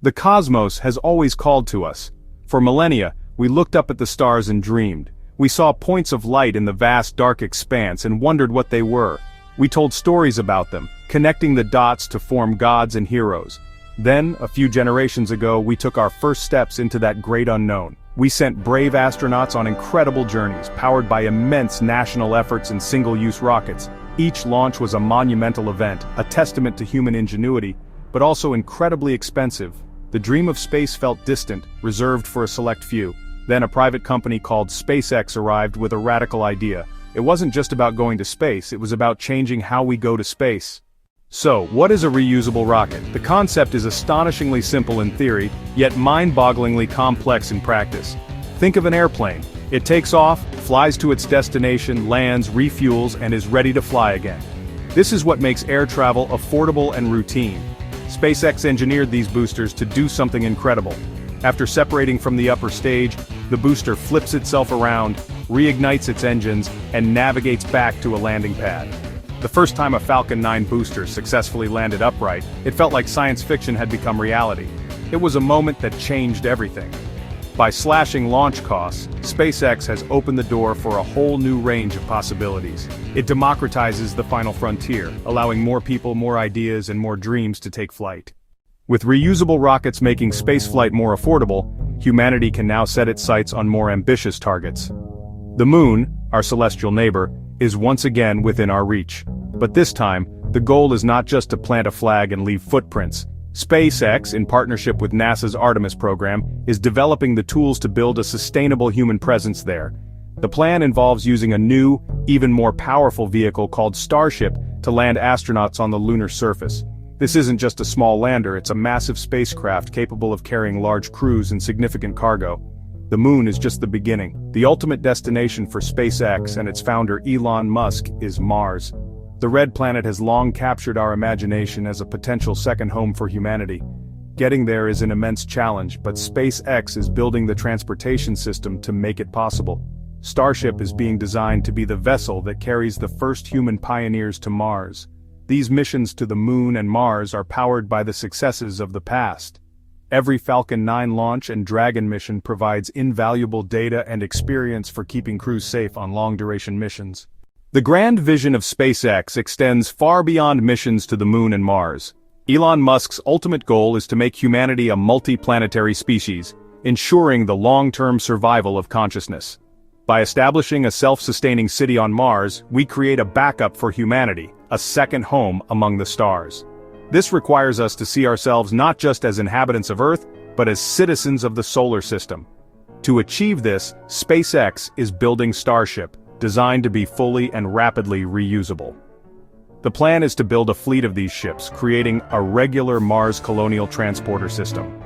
The cosmos has always called to us. For millennia, we looked up at the stars and dreamed. We saw points of light in the vast dark expanse and wondered what they were. We told stories about them, connecting the dots to form gods and heroes. Then, a few generations ago, we took our first steps into that great unknown. We sent brave astronauts on incredible journeys, powered by immense national efforts and single-use rockets. Each launch was a monumental event, a testament to human ingenuity, but also incredibly expensive. The dream of space felt distant, reserved for a select few. Then a private company called SpaceX arrived with a radical idea. It wasn't just about going to space, it was about changing how we go to space. So, what is a reusable rocket? The concept is astonishingly simple in theory, yet mind-bogglingly complex in practice. Think of an airplane. It takes off, flies to its destination, lands, refuels, and is ready to fly again. This is what makes air travel affordable and routine. SpaceX engineered these boosters to do something incredible. After separating from the upper stage, the booster flips itself around, reignites its engines, and navigates back to a landing pad. The first time a Falcon 9 booster successfully landed upright, it felt like science fiction had become reality. It was a moment that changed everything. By slashing launch costs, SpaceX has opened the door for a whole new range of possibilities. It democratizes the final frontier, allowing more people, more ideas, and more dreams to take flight. With reusable rockets making spaceflight more affordable, humanity can now set its sights on more ambitious targets. The moon, our celestial neighbor, is once again within our reach. But this time, the goal is not just to plant a flag and leave footprints. SpaceX, in partnership with NASA's Artemis program, is developing the tools to build a sustainable human presence there. The plan involves using a new, even more powerful vehicle called Starship to land astronauts on the lunar surface. This isn't just a small lander, it's a massive spacecraft capable of carrying large crews and significant cargo. The moon is just the beginning. The ultimate destination for SpaceX and its founder Elon Musk is Mars. The red planet has long captured our imagination as a potential second home for humanity. Getting there is an immense challenge, but SpaceX is building the transportation system to make it possible. Starship is being designed to be the vessel that carries the first human pioneers to Mars. These missions to the moon and Mars are powered by the successes of the past. Every Falcon 9 launch and Dragon mission provides invaluable data and experience for keeping crews safe on long-duration missions. The grand vision of SpaceX extends far beyond missions to the moon and Mars. Elon Musk's ultimate goal is to make humanity a multi-planetary species, ensuring the long-term survival of consciousness. By establishing a self-sustaining city on Mars, we create a backup for humanity, a second home among the stars. This requires us to see ourselves not just as inhabitants of Earth, but as citizens of the solar system. To achieve this, SpaceX is building Starship, designed to be fully and rapidly reusable. The plan is to build a fleet of these ships, creating a regular Mars colonial transporter system.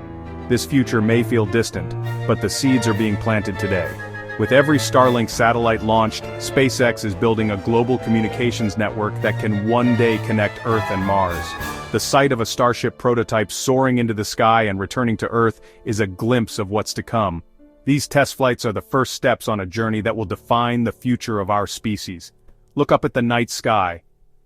This future may feel distant, but the seeds are being planted today. With every Starlink satellite launched, SpaceX is building a global communications network that can one day connect Earth and Mars. The sight of a Starship prototype soaring into the sky and returning to Earth is a glimpse of what's to come. These test flights are the first steps on a journey that will define the future of our species. Look up at the night sky.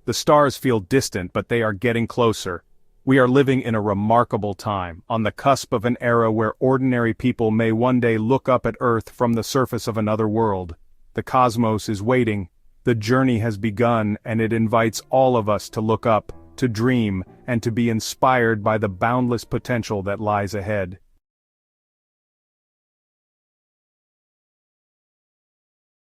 The stars feel distant, but they are getting closer. We are living in a remarkable time, on the cusp of an era where ordinary people may one day look up at Earth from the surface of another world. The cosmos is waiting. The journey has begun, and it invites all of us to look up, to dream, and to be inspired by the boundless potential that lies ahead.